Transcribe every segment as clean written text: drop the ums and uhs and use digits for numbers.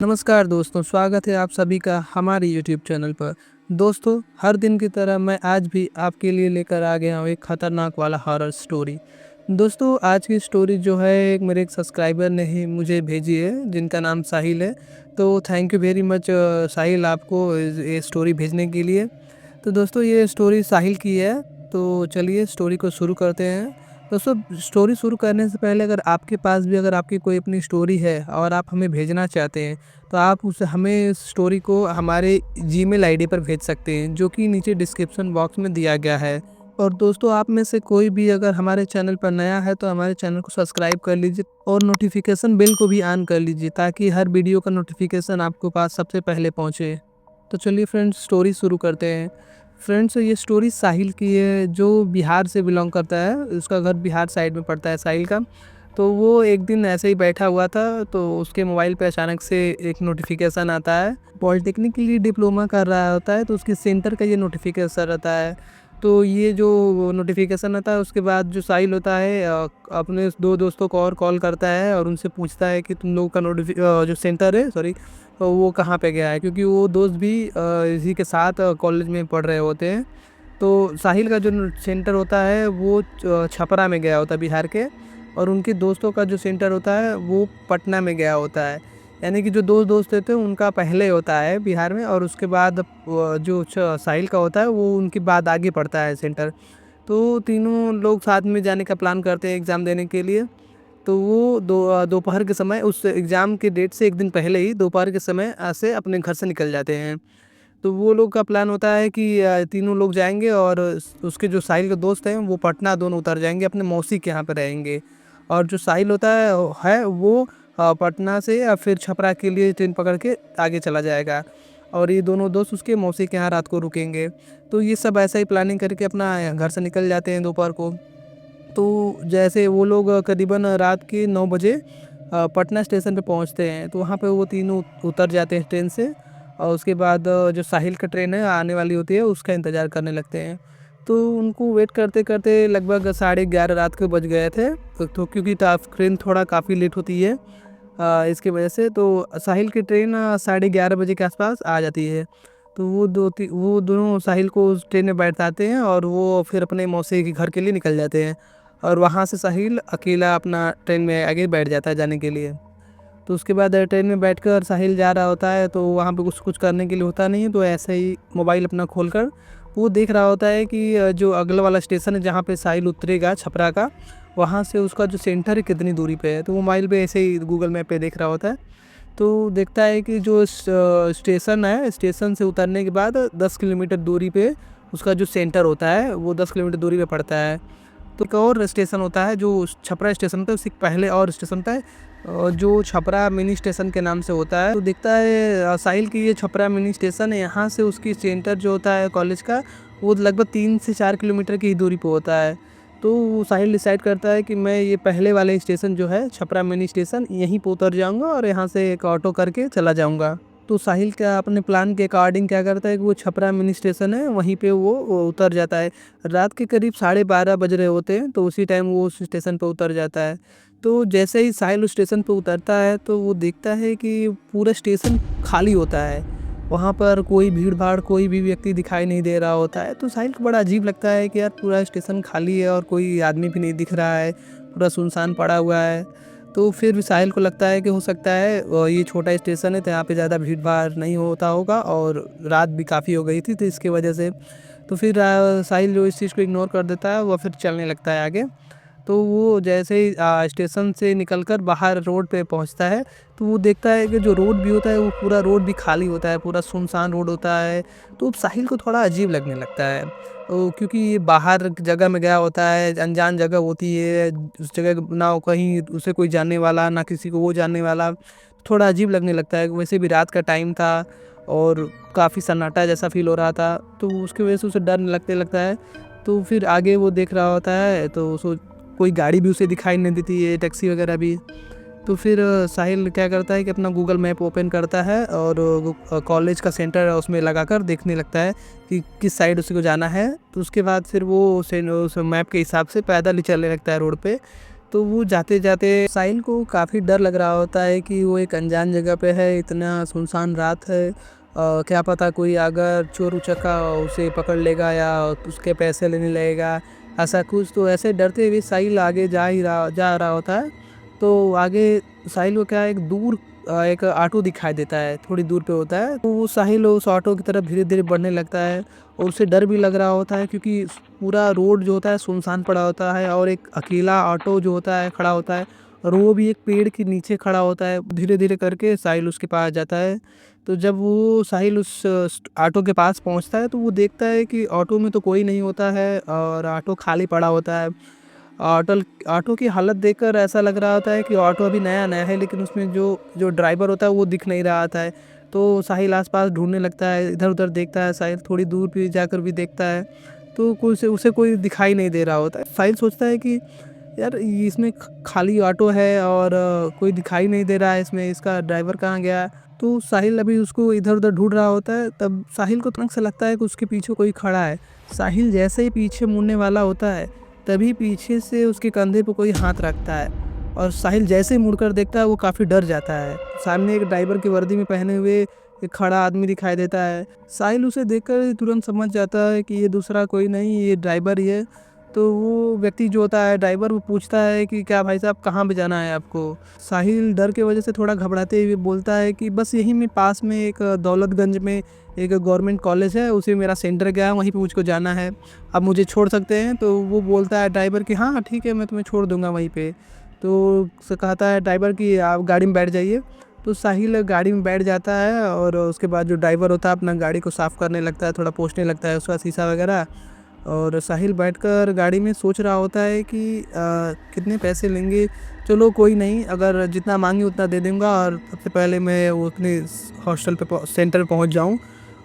नमस्कार दोस्तों, स्वागत है आप सभी का हमारे यूट्यूब चैनल पर। दोस्तों, हर दिन की तरह मैं आज भी आपके लिए लेकर आ गया हूँ एक खतरनाक वाला हॉरर स्टोरी। दोस्तों, आज की स्टोरी जो है एक मेरे एक सब्सक्राइबर ने ही मुझे भेजी है, जिनका नाम साहिल है। तो थैंक यू वेरी मच साहिल, आपको ये स्टोरी भेजने के लिए। तो दोस्तों, ये स्टोरी साहिल की है। तो चलिए स्टोरी को शुरू करते हैं। दोस्तों, स्टोरी शुरू करने से पहले अगर आपके पास भी अगर आपकी कोई अपनी स्टोरी है और आप हमें भेजना चाहते हैं, तो आप उस हमें स्टोरी को हमारे जीमेल आईडी पर भेज सकते हैं, जो कि नीचे डिस्क्रिप्शन बॉक्स में दिया गया है। और दोस्तों, आप में से कोई भी अगर हमारे चैनल पर नया है तो हमारे चैनल को सब्सक्राइब कर लीजिए और नोटिफिकेशन बेल को भी ऑन कर लीजिए, ताकि हर वीडियो का नोटिफिकेशन आपको पास सबसे पहले पहुँचे। तो चलिए फ्रेंड्स, स्टोरी शुरू करते हैं। फ्रेंड्स, ये स्टोरी साहिल की है, जो बिहार से बिलोंग करता है। उसका घर बिहार साइड में पड़ता है साहिल का। तो वो एक दिन ऐसे ही बैठा हुआ था, तो उसके मोबाइल पे अचानक से एक नोटिफिकेशन आता है। पॉलिटेक्निक के लिए डिप्लोमा कर रहा होता है, तो उसके सेंटर का ये नोटिफिकेशन रहता है। तो ये जो नोटिफिकेशन आता है, उसके बाद जो साहिल होता है अपने दो दोस्तों को और कॉल करता है और उनसे पूछता है कि तुम लोगों का जो सेंटर है, सॉरी, वो कहाँ पे गया है, क्योंकि वो दोस्त भी इसी के साथ कॉलेज में पढ़ रहे होते हैं। तो साहिल का जो सेंटर होता है वो छपरा में गया होता है बिहार के, और उनके दोस्तों का जो सेंटर होता है वो पटना में गया होता है। यानी कि जो दो दोस्त थे उनका पहले होता है बिहार में, और उसके बाद जो साहिल का होता है वो उनके बाद आगे पड़ता है सेंटर। तो तीनों लोग साथ में जाने का प्लान करते हैं एग्ज़ाम देने के लिए। तो वो दोपहर के समय, उस एग्ज़ाम के डेट से एक दिन पहले ही दोपहर के समय से अपने घर से निकल जाते हैं। तो वो लोग का प्लान होता है कि तीनों लोग जाएंगे, और उसके जो साहिल के दोस्त हैं वो पटना दोनों उतर जाएंगे, अपने मौसी के यहाँ पे रहेंगे। और जो साहिल होता है वो पटना से या फिर छपरा के लिए ट्रेन पकड़ के आगे चला जाएगा, और ये दोनों दोस्त उसके मौसी के यहाँ रात को रुकेंगे। तो ये सब ऐसा ही प्लानिंग करके अपना घर से निकल जाते हैं दोपहर को। तो जैसे वो लोग करीबन रात के 9 बजे पटना स्टेशन पे पहुंचते हैं, तो वहाँ पे वो तीनों उतर जाते हैं ट्रेन से। और उसके बाद जो साहिल का ट्रेन है आने वाली होती है, उसका इंतज़ार करने लगते हैं। तो उनको वेट करते करते लगभग 11:30 रात के बज गए थे। तो क्योंकि ट्रेन थोड़ा काफ़ी लेट होती है इसकी वजह से, तो साहिल की ट्रेन 11:30 बजे के आसपास आ जाती है। तो वो दोनों साहिल को उस ट्रेन में बैठाते हैं और वो फिर अपने मौसी के घर के लिए निकल जाते हैं। और वहाँ से साहिल अकेला अपना ट्रेन में आगे बैठ जाता है जाने के लिए। तो उसके बाद ट्रेन में बैठकर साहिल जा रहा होता है, तो वहाँ पे कुछ करने के लिए होता नहीं है, तो ऐसे ही मोबाइल अपना खोलकर वो देख रहा होता है कि जो अगला वाला स्टेशन है जहाँ पे साहिल उतरेगा छपरा का, वहाँ से उसका जो सेंटर है कितनी दूरी पे है। तो मोबाइल पे ऐसे ही गूगल मैप पे देख रहा होता है। तो देखता है कि जो स्टेशन है, स्टेशन से उतरने के बाद 10 किलोमीटर दूरी पे उसका जो सेंटर होता है वो 10 किलोमीटर दूरी पे पड़ता है। तो एक और स्टेशन होता है जो छपरा स्टेशन होता है, उससे पहले और स्टेशन होता है जो छपरा मिनी स्टेशन के नाम से होता है। तो दिखता है साहिल की ये छपरा मिनी स्टेशन है, यहाँ से उसकी सेंटर जो होता है कॉलेज का, वो लगभग 3 से 4 किलोमीटर की दूरी पे होता है। तो वो साहिल डिसाइड करता है कि मैं ये पहले वाले स्टेशन जो है छपरा मिनी स्टेशन, यहीं पे उतर जाऊँगा और यहाँ से एक ऑटो करके चला जाऊँगा। तो साहिल क्या अपने प्लान के अकॉर्डिंग क्या करता है कि वो छपरा मिनी स्टेशन है वहीं पे वो उतर जाता है। रात के करीब 12:30 बज रहे होते हैं, तो उसी टाइम वो उस स्टेशन पे उतर जाता है। तो जैसे ही साहिल उस स्टेशन पे उतरता है, तो वो देखता है कि पूरा स्टेशन खाली होता है। वहाँ पर कोई भीड़-भाड़, कोई भी व्यक्ति दिखाई नहीं दे रहा होता है। तो साहिल को बड़ा अजीब लगता है कि यार पूरा स्टेशन खाली है और कोई आदमी भी नहीं दिख रहा है, पूरा सुनसान पड़ा हुआ है। तो फिर भी साहिल को लगता है कि हो सकता है ये छोटा स्टेशन है, तो यहाँ पे ज़्यादा भीड़-भाड़ नहीं होता होगा, और रात भी काफ़ी हो गई थी तो इसकी वजह से। तो फिर साहिल जो इस चीज़ को इग्नोर कर देता है, वो फिर चलने लगता है आगे। तो वो जैसे ही स्टेशन से निकलकर बाहर रोड पे पहुंचता है, तो वो देखता है कि जो रोड भी होता है वो पूरा रोड भी खाली होता है, पूरा सुनसान रोड होता है। तो साहिल को थोड़ा अजीब लगने लगता है, क्योंकि ये बाहर जगह में गया होता है, अनजान जगह होती है, उस जगह ना कहीं उसे कोई जानने वाला, ना किसी को वो जानने वाला। थोड़ा अजीब लगने लगता है। वैसे भी रात का टाइम था और काफ़ी सन्नाटा जैसा फील हो रहा था, तो उसकी वजह से उसे डर लगने लगता है। तो फिर आगे वो देख रहा होता है, तो कोई गाड़ी भी उसे दिखाई नहीं देती है, टैक्सी वगैरह भी। तो फिर साहिल क्या करता है कि अपना गूगल मैप ओपन करता है और कॉलेज का सेंटर है उसमें लगाकर देखने लगता है कि किस साइड उसको जाना है। तो उसके बाद फिर वो उस मैप के हिसाब से पैदल ही चलने लगता है रोड पे। तो वो जाते-जाते साहिल को काफ़ी डर लग रहा होता है कि वो एक अनजान जगह पे है, इतना सुनसान रात है। क्या पता कोई अगर चोर-उचक्का उसे पकड़ लेगा या उसके पैसे लेने लगेगा, ऐसा कुछ। तो ऐसे डरते हुए साहिल आगे जा रहा होता है। तो आगे साहिल को क्या है, एक ऑटो दिखाई देता है, थोड़ी दूर पे होता है। तो वो साहिल उस ऑटो की तरफ धीरे-धीरे बढ़ने लगता है और उसे डर भी लग रहा होता है, क्योंकि पूरा रोड जो होता है सुनसान पड़ा होता है और एक अकेला ऑटो जो होता है खड़ा होता है और वो भी एक पेड़ के नीचे खड़ा होता है। धीरे-धीरे करके साहिल उसके पास जाता है। तो जब वो साहिल उस ऑटो के पास पहुँचता है तो वो देखता है कि ऑटो में तो कोई नहीं होता है और ऑटो खाली पड़ा होता है। ऑटो की हालत देखकर ऐसा लग रहा होता है कि ऑटो अभी नया-नया है, लेकिन उसमें जो जो ड्राइवर होता है वो दिख नहीं रहा होता है। तो साहिल आस-पास ढूँढने लगता है, इधर-उधर देखता है, साहिल थोड़ी दूर भी जाकर भी देखता है, तो कोई उसे कोई दिखाई नहीं दे रहा होता है। साहिल सोचता है कि यार ये इसमें खाली ऑटो है और कोई दिखाई नहीं दे रहा है इसमें, इसका ड्राइवर कहाँ गया? तो साहिल अभी उसको इधर-उधर ढूँढ रहा होता है, तब साहिल को अचानक से लगता है कि उसके पीछे कोई खड़ा है। साहिल जैसे ही पीछे मुड़ने वाला होता है, तभी पीछे से उसके कंधे पे कोई हाथ रखता है और साहिल जैसे ही मुड़कर देखता है वो काफ़ी डर जाता है। सामने एक ड्राइवर की वर्दी में पहने हुए एक खड़ा आदमी दिखाई देता है। साहिल उसे देखकर तुरंत समझ जाता है कि ये दूसरा कोई नहीं, ये ड्राइवर ही है। तो वो व्यक्ति जो होता है ड्राइवर, वो पूछता है कि क्या भाई साहब, कहाँ पे जाना है आपको? साहिल डर के वजह से थोड़ा घबराते हुए बोलता है कि बस यहीं में पास में एक दौलतगंज में एक गवर्नमेंट कॉलेज है, उसी में मेरा सेंटर गया है, वहीं पे मुझको जाना है, आप मुझे छोड़ सकते हैं? तो वो बोलता है ड्राइवर कि हाँ ठीक है, मैं तुम्हें छोड़ दूंगा वहीं पे। तो उससे कहता है ड्राइवर कि आप गाड़ी में बैठ जाइए। तो साहिल गाड़ी में बैठ जाता है और उसके बाद जो ड्राइवर होता है अपना गाड़ी को साफ़ करने लगता है, थोड़ा पोंछने लगता है उसका शीशा वगैरह। और साहिल बैठकर गाड़ी में सोच रहा होता है कि कितने पैसे लेंगे, चलो कोई नहीं, अगर जितना मांगे उतना दे दूँगा और सबसे पहले मैं वो अपने हॉस्टल पे सेंटर पहुँच जाऊँ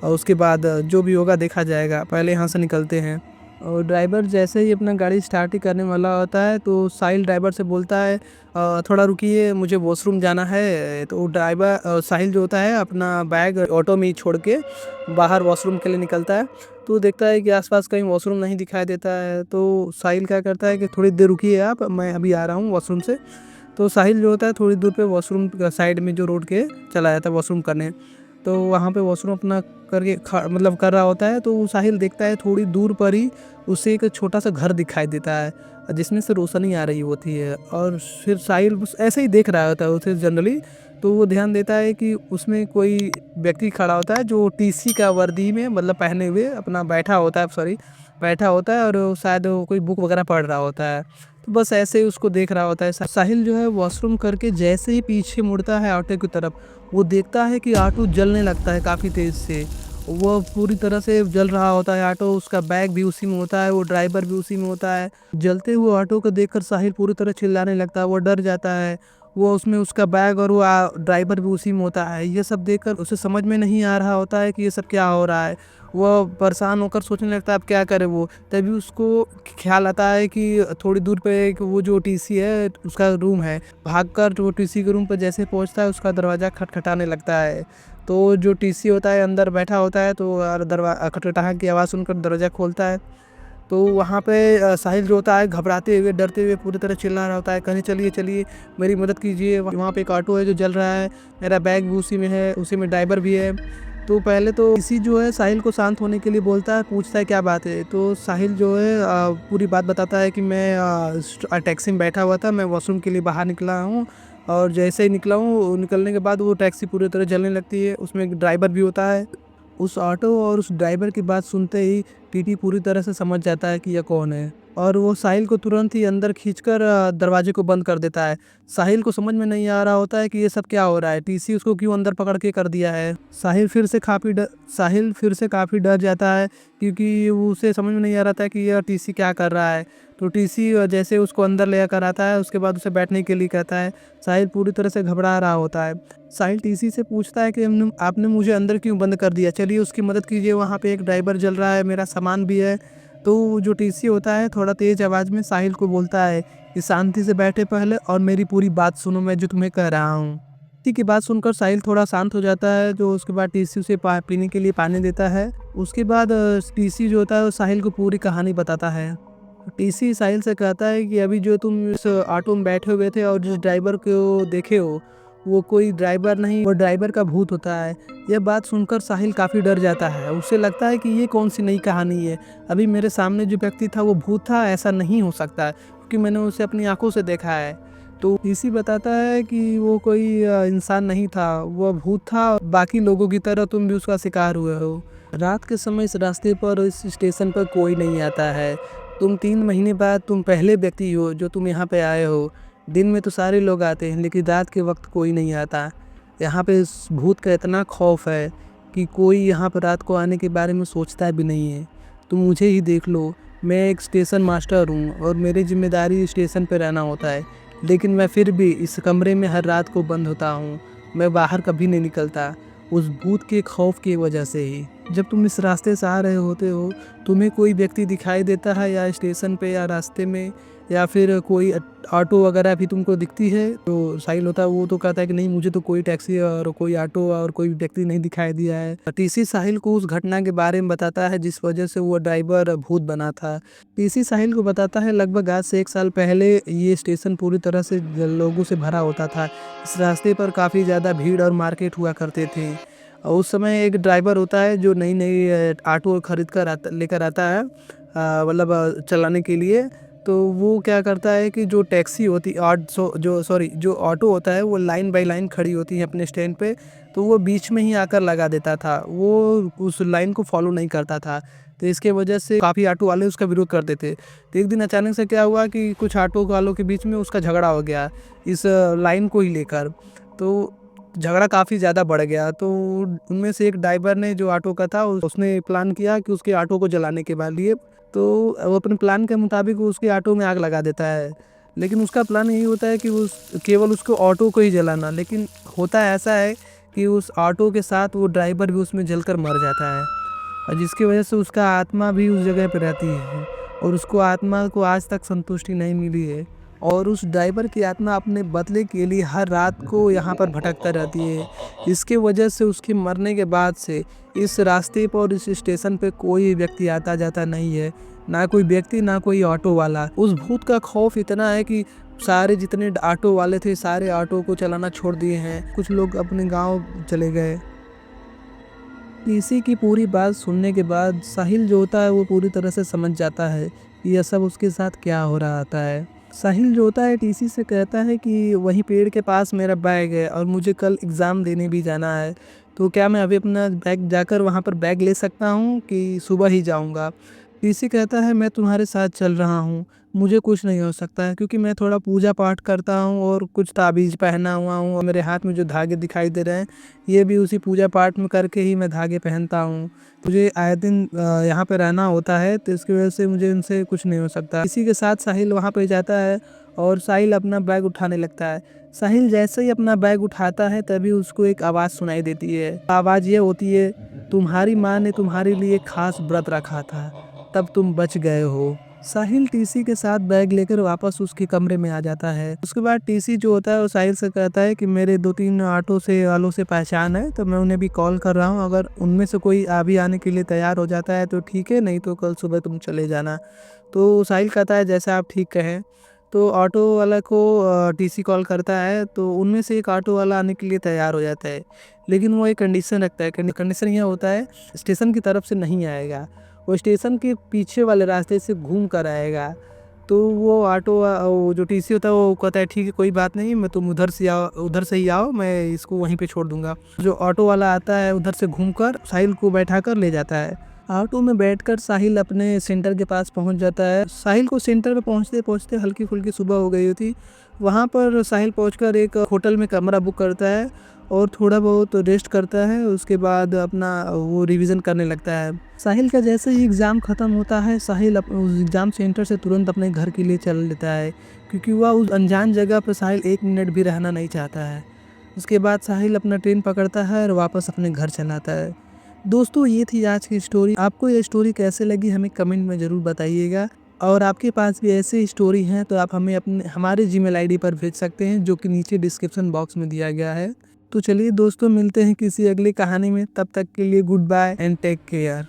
और उसके बाद जो भी होगा देखा जाएगा, पहले यहाँ से निकलते हैं। और ड्राइवर जैसे ही अपना गाड़ी स्टार्ट ही करने वाला होता है तो साहिल ड्राइवर से बोलता है थोड़ा रुकिए, मुझे वॉशरूम जाना है। तो साहिल जो होता है अपना बैग ऑटो में ही छोड़ के बाहर वॉशरूम के लिए निकलता है। तो देखता है कि आसपास कहीं वॉशरूम नहीं दिखाई देता है। तो साहिल क्या करता है कि थोड़ी देर रुकिए आप, मैं अभी आ रहा हूँ वॉशरूम से। तो साहिल जो होता है थोड़ी दूर पे वॉशरूम साइड में जो रोड के चला जाता है वॉशरूम करने। तो वहाँ पे वॉशरूम अपना करके मतलब कर रहा होता है। तो वो साहिल देखता है थोड़ी दूर पर ही उसे एक छोटा सा घर दिखाई देता है जिसमें से रोशनी आ रही होती है। और फिर साहिल बस ऐसे ही देख रहा होता है उसे जनरली। तो वो ध्यान देता है कि उसमें कोई व्यक्ति खड़ा होता है जो टीसी का वर्दी में मतलब पहने हुए अपना बैठा होता है और शायद वो कोई बुक वगैरह पढ़ रहा होता है। तो बस ऐसे ही उसको देख रहा होता है। साहिल जो है वॉशरूम करके जैसे ही पीछे मुड़ता है ऑटो की तरफ, वो देखता है कि ऑटो जलने लगता है काफ़ी तेज़ से। वो पूरी तरह से जल रहा होता है ऑटो, उसका बैग भी उसी में होता है, वो ड्राइवर भी उसी में होता है। जलते हुए ऑटो को देखकर साहिल पूरी तरह चिल्लाने लगता है, वो डर जाता है। वो उसमें उसका बैग और वो ड्राइवर भी उसी में होता है। ये सब देखकर उसे समझ में नहीं आ रहा होता है कि ये सब क्या हो रहा है। वो परेशान होकर सोचने लगता है अब क्या करे वो। तभी उसको ख्याल आता है कि थोड़ी दूर पे एक वो जो टीसी है उसका रूम है। भागकर वो टीसी के रूम पर जैसे पहुंचता है उसका दरवाज़ा खटखटाने लगता है। तो जो टीसी होता है अंदर बैठा होता है, तो खटखटाहट की आवाज़ सुनकर दरवाज़ा खोलता है। तो वहाँ पे साहिल जो होता है घबराते हुए डरते हुए पूरी तरह चिल्ला रहा होता है, कहीं चलिए चलिए मेरी मदद कीजिए, वहाँ पे एक ऑटो है जो जल रहा है, मेरा बैग भी उसी में है, उसी में ड्राइवर भी है। तो पहले तो इसी जो है साहिल को शांत होने के लिए बोलता है, पूछता है क्या बात है। तो साहिल जो है पूरी बात बताता है कि मैं टैक्सी में बैठा हुआ था, मैं वॉशरूम के लिए बाहर निकला हूँ और जैसे ही निकला हूँ, निकलने के बाद वो टैक्सी पूरी तरह जलने लगती है, उसमें एक ड्राइवर भी होता है। उस ऑटो और उस ड्राइवर की बात सुनते ही टीटी पूरी तरह से समझ जाता है कि यह कौन है और वो साहिल को तुरंत ही अंदर खींचकर दरवाजे को बंद कर देता है। साहिल को समझ में नहीं आ रहा होता है कि ये सब क्या हो रहा है, टीसी उसको क्यों अंदर पकड़ के कर दिया है। साहिल फिर से काफ़ी डर जाता है, क्योंकि वो उसे समझ में नहीं आ रहा था कि यह टीसी क्या कर रहा है। तो टीसी जैसे उसको अंदर ले कर आता है, उसके बाद उसे बैठने के लिए कहता है। साहिल पूरी तरह से घबरा रहा होता है। साहिल टीसी से पूछता है कि आपने मुझे अंदर क्यों बंद कर दिया, चलिए उसकी मदद कीजिए, वहाँ पे एक ड्राइवर जल रहा है, मेरा सामान भी है। तो जो टीसी होता है थोड़ा तेज़ आवाज़ में साहिल को बोलता है कि शांति से बैठे पहले और मेरी पूरी बात सुनो, मैं जो तुम्हें कह रहा हूँ। टीसी की बात सुनकर साहिल थोड़ा शांत हो जाता है। जो उसके बाद टीसी उसे पीने के लिए पानी देता है। उसके बाद टीसी जो होता है वो साहिल को पूरी कहानी बताता है। टीसी साहिल से कहता है कि अभी जो तुम इस ऑटो में बैठे हुए थे और जिस ड्राइवर को देखे हो वो कोई ड्राइवर नहीं, वो ड्राइवर का भूत होता है। यह बात सुनकर साहिल काफ़ी डर जाता है। उसे लगता है कि ये कौन सी नई कहानी है, अभी मेरे सामने जो व्यक्ति था वो भूत था, ऐसा नहीं हो सकता है क्योंकि मैंने उसे अपनी आंखों से देखा है। तो टीसी बताता है कि वो कोई इंसान नहीं था, वह भूत था। बाकी लोगों की तरह तुम भी उसका शिकार हुए हो। रात के समय इस रास्ते पर, इस स्टेशन पर कोई नहीं आता है। तुम 3 महीने बाद तुम पहले व्यक्ति हो जो तुम यहाँ पे आए हो। दिन में तो सारे लोग आते हैं लेकिन रात के वक्त कोई नहीं आता। यहाँ पे इस भूत का इतना खौफ है कि कोई यहाँ पर रात को आने के बारे में सोचता भी नहीं है। तुम मुझे ही देख लो, मैं एक स्टेशन मास्टर हूँ और मेरी जिम्मेदारी स्टेशन पर रहना होता है, लेकिन मैं फिर भी इस कमरे में हर रात को बंद होता हूँ। मैं बाहर कभी नहीं निकलता, उस भूत के खौफ की वजह से ही। जब तुम इस रास्ते से आ रहे होते हो, तुम्हें कोई व्यक्ति दिखाई देता है या स्टेशन पे या रास्ते में, या फिर कोई ऑटो वगैरह भी तुमको दिखती है? तो साहिल होता है, वो तो कहता है कि नहीं, मुझे तो कोई टैक्सी और कोई ऑटो और कोई व्यक्ति नहीं दिखाई दिया है। टीसी साहिल को उस घटना के बारे में बताता है जिस वजह से वो ड्राइवर भूत बना था। टीसी साहिल को बताता है लगभग आज से 1 साल पहले ये स्टेशन पूरी तरह से लोगों से भरा होता था। इस रास्ते पर काफ़ी ज़्यादा भीड़ और मार्केट हुआ करते थे। और उस समय एक ड्राइवर होता है जो नई नई ऑटो खरीद कर लेकर आता है, मतलब चलाने के लिए। तो वो क्या करता है कि जो टैक्सी होती जो ऑटो होता है वो लाइन बाय लाइन खड़ी होती है अपने स्टैंड पे, तो वो बीच में ही आकर लगा देता था। वो उस लाइन को फॉलो नहीं करता था, तो इसके वजह से काफ़ी ऑटो वाले उसका विरोध करते थे। तो एक दिन अचानक से क्या हुआ कि कुछ ऑटो वालों के बीच में उसका झगड़ा हो गया इस लाइन को ही लेकर। तो झगड़ा काफ़ी ज़्यादा बढ़ गया। तो उनमें से एक ड्राइवर ने, जो ऑटो का था, उसने प्लान किया कि उसके ऑटो को जलाने के बाद लिए। तो वो अपने प्लान के मुताबिक उसके ऑटो में आग लगा देता है। लेकिन उसका प्लान यही होता है कि केवल उसको ऑटो को ही जलाना, लेकिन होता ऐसा है कि उस ऑटो के साथ वो ड्राइवर भी उसमें जलकर मर जाता है, और जिसकी वजह से उसका आत्मा भी उस जगह पर रहती है और उसको आत्मा को आज तक संतुष्टि नहीं मिली है। और उस ड्राइवर की आत्मा अपने बदले के लिए हर रात को यहाँ पर भटकता रहती है। इसके वजह से उसके मरने के बाद से इस रास्ते पर और इस स्टेशन पे कोई व्यक्ति आता जाता नहीं है, ना कोई व्यक्ति ना कोई ऑटो वाला। उस भूत का खौफ इतना है कि सारे जितने ऑटो वाले थे सारे ऑटो को चलाना छोड़ दिए हैं, कुछ लोग अपने गाँव चले गए। इसी की पूरी बात सुनने के बाद साहिल जो होता है वो पूरी तरह से समझ जाता है कि यह सब उसके साथ क्या हो रहा होता है। साहिल जो होता है टीसी से कहता है कि वहीं पेड़ के पास मेरा बैग है और मुझे कल एग्ज़ाम देने भी जाना है, तो क्या मैं अभी अपना बैग जाकर वहाँ पर बैग ले सकता हूँ कि सुबह ही जाऊँगा? टीसी कहता है मैं तुम्हारे साथ चल रहा हूँ, मुझे कुछ नहीं हो सकता है क्योंकि मैं थोड़ा पूजा पाठ करता हूँ और कुछ ताबीज़ पहना हुआ हूँ, और मेरे हाथ में जो धागे दिखाई दे रहे हैं ये भी उसी पूजा पाठ में करके ही मैं धागे पहनता हूँ। मुझे आए दिन यहाँ पे रहना होता है, तो इसकी वजह से मुझे उनसे कुछ नहीं हो सकता। इसी के साथ साहिल वहाँ पे जाता है और साहिल अपना बैग उठाने लगता है। साहिल जैसे ही अपना बैग उठाता है तभी उसको एक आवाज़ सुनाई देती है। आवाज़ ये होती है, तुम्हारी माँ ने तुम्हारे लिए खास व्रत रखा था, तब तुम बच गए हो। साहिल टीसी के साथ बैग लेकर वापस उसके कमरे में आ जाता है। उसके बाद टीसी जो होता है वो साहिल से कहता है कि मेरे 2-3 ऑटो से वालों से पहचान है, तो मैं उन्हें भी कॉल कर रहा हूँ, अगर उनमें से कोई अभी आने के लिए तैयार हो जाता है तो ठीक है, नहीं तो कल सुबह तुम चले जाना। तो साहिल कहता है जैसा आप ठीक कहें। तो ऑटो वाला को टीसी कॉल करता है, तो उनमें से एक ऑटो वाला आने के लिए तैयार हो जाता है, लेकिन वो एक कंडीशन रखता है। कंडीशन यह होता है, स्टेशन की तरफ से नहीं आएगा, वो स्टेशन के पीछे वाले रास्ते से घूम कर आएगा। तो वो ऑटो वो जो टीसी होता है वो कहता है ठीक है, कोई बात नहीं, मैं तुम उधर से ही आओ, मैं इसको वहीं पे छोड़ दूंगा। जो ऑटो वाला आता है उधर से घूमकर साहिल को बैठा कर ले जाता है। ऑटो में बैठकर साहिल अपने सेंटर के पास पहुंच जाता है। साहिल को सेंटर पे पहुंचते पहुंचते हल्की फुल्की सुबह हो गई थी। वहां पर साहिल पहुंचकर एक होटल में कमरा बुक करता है और थोड़ा बहुत रेस्ट करता है। उसके बाद अपना वो रिवीजन करने लगता है। साहिल का जैसे ही एग्ज़ाम ख़त्म होता है, साहिल उस एग्ज़ाम सेंटर से तुरंत अपने घर के लिए चल लेता है, क्योंकि वह उस अनजान जगह पर साहिल 1 मिनट भी रहना नहीं चाहता है। उसके बाद साहिल अपना ट्रेन पकड़ता है और वापस अपने घर चलाता है। दोस्तों, ये थी आज की स्टोरी। आपको ये स्टोरी कैसे लगी हमें कमेंट में ज़रूर बताइएगा, और आपके पास भी ऐसे स्टोरी हैं तो आप हमें हमारे जीमेल आईडी पर भेज सकते हैं, जो कि नीचे डिस्क्रिप्शन बॉक्स में दिया गया है। तो चलिए दोस्तों, मिलते हैं किसी अगली कहानी में। तब तक के लिए good bye and take care.